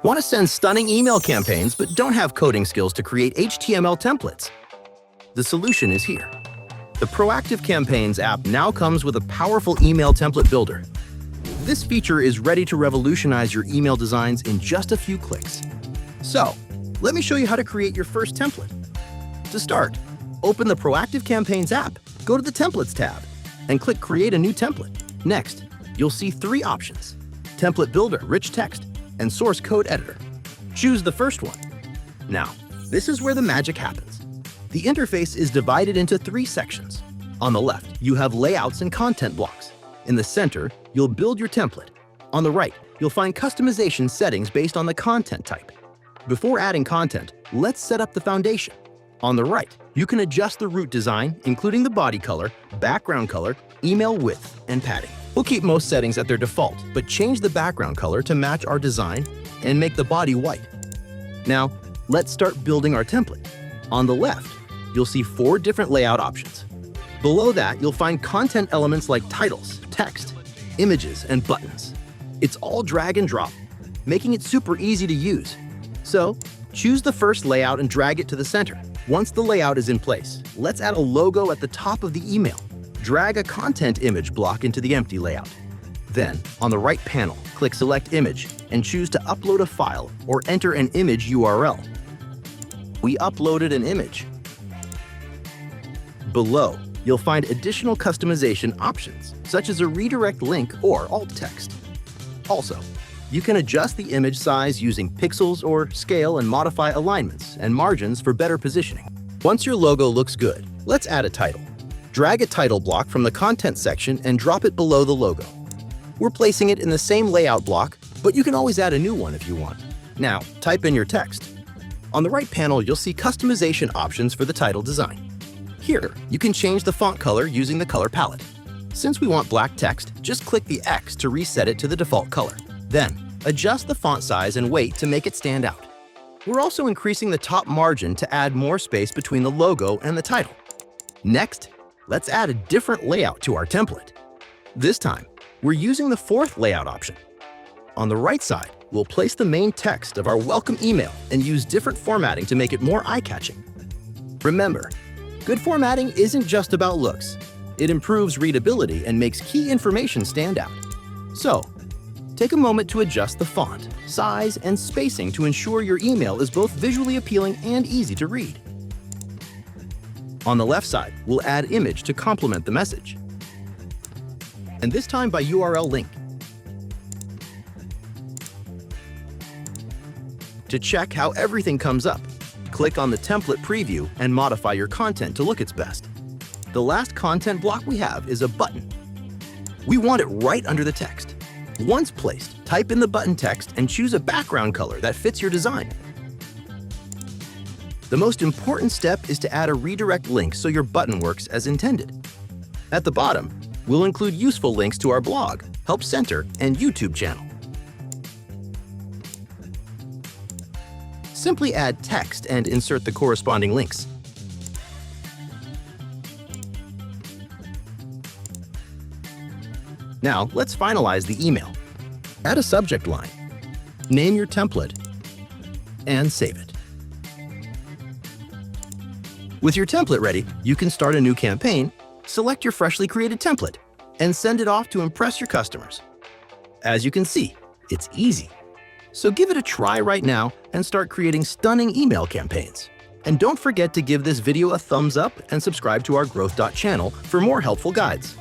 Want to send stunning email campaigns but don't have coding skills to create HTML templates? The solution is here. The Proactive Campaigns app now comes with a powerful email template builder. This feature is ready to revolutionize your email designs in just a few clicks. So, let me show you how to create your first template. To start, open the Proactive Campaigns app, go to the Templates tab, and click Create a new template. Next, you'll see three options: Template Builder, Rich Text, and Source Code Editor. Choose the first one. Now, this is where the magic happens. The interface is divided into three sections. On the left, you have layouts and content blocks. In the center, you'll build your template. On the right, you'll find customization settings based on the content type. Before adding content, let's set up the foundation. On the right, you can adjust the root design, including the body color, background color, email width, and padding. We'll keep most settings at their default, but change the background color to match our design and make the body white. Now, let's start building our template. On the left, you'll see 4 different layout options. Below that, you'll find content elements like titles, text, images, and buttons. It's all drag and drop, making it super easy to use. So, choose the first layout and drag it to the center. Once the layout is in place, let's add a logo at the top of the email. Drag a content image block into the empty layout. Then, on the right panel, click Select Image and choose to upload a file or enter an image URL. We uploaded an image. Below, you'll find additional customization options, such as a redirect link or alt text. Also, you can adjust the image size using pixels or scale and modify alignments and margins for better positioning. Once your logo looks good, let's add a title. Drag a title block from the content section and drop it below the logo. We're placing it in the same layout block, but you can always add a new one if you want. Now, type in your text. On the right panel, you'll see customization options for the title design. Here, you can change the font color using the color palette. Since we want black text, just click the X to reset it to the default color. Then, adjust the font size and weight to make it stand out. We're also increasing the top margin to add more space between the logo and the title. Next, let's add a different layout to our template. This time, we're using the 4th layout option. On the right side, we'll place the main text of our welcome email and use different formatting to make it more eye-catching. Remember, good formatting isn't just about looks. It improves readability and makes key information stand out. So, take a moment to adjust the font, size, and spacing to ensure your email is both visually appealing and easy to read. On the left side, we'll add image to complement the message. And this time by URL link. To check how everything comes up, click on the template preview and modify your content to look its best. The last content block we have is a button. We want it right under the text. Once placed, type in the button text and choose a background color that fits your design. The most important step is to add a redirect link so your button works as intended. At the bottom, we'll include useful links to our blog, Help Center, and YouTube channel. Simply add text and insert the corresponding links. Now, let's finalize the email. Add a subject line, name your template, and save it. With your template ready, you can start a new campaign, select your freshly created template, and send it off to impress your customers. As you can see, it's easy. So give it a try right now and start creating stunning email campaigns. And don't forget to give this video a thumbs up and subscribe to our Growth channel for more helpful guides.